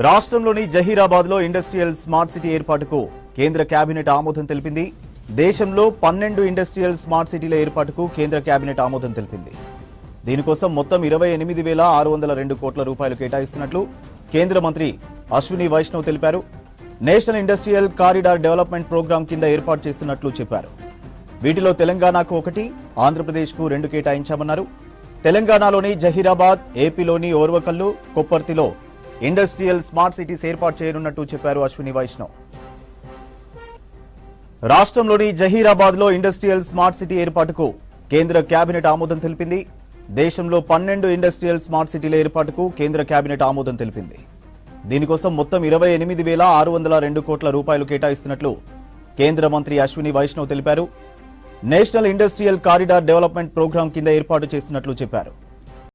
రాష్ట్రంలోని జహీరాబాద్లో industrial smart city ఏర్పాటుకు కేంద్ర కేబినెట్ ఆమోదం తెలిపింది. దేశంలో 12 ఇండస్ట్రియల్ స్మార్ట్ సిటీల ఏర్పాటుకు కేంద్ర కేబినెట్ ఆమోదం తెలిపింది. దీనికోసం మొత్తం 28,602 కోట్ల రూపాయలు కేటాయిస్తున్నట్లు కేంద్ర మంత్రి అశ్విని వైష్ణవ్ తెలిపారు. National industrial corridor development programme కింద ఏర్పాటు చేస్తున్నట్లు చెప్పారు. వీటిలో తెలంగాణకు 1, ఆంధ్రప్రదేశ్కు 2 కేటాయించామన్నారు. తెలంగాణలోని జహీరాబాద్, ఏపీలోని ఓర్వకల్లు, కొప్పర్తిలో ఇండస్ట్రియల్ స్మార్ట్ సిటీస్ ఏర్పాటు చేయనున్నట్టు చెప్పారు అశ్విని వైష్ణవ్. రాష్ట్రంలోని జహీరాబాద్లో ఇండస్ట్రియల్ స్మార్ట్ సిటీ ఏర్పాటుకు కేంద్ర కేబినెట్ ఆమోదం తెలిపింది. దేశంలో 12 ఇండస్ట్రియల్ స్మార్ట్ సిటీల ఏర్పాటుకు కేంద్ర కేబినెట్ ఆమోదం తెలిపింది. దీనికోసం మొత్తం 28,602 కోట్ల రూపాయలు కేటాయిస్తున్నట్లు కేంద్ర మంత్రి అశ్విని వైష్ణవ్ తెలిపారు. National industrial corridor development programme కింద ఏర్పాటు చేస్తున్నట్లు చెప్పారు.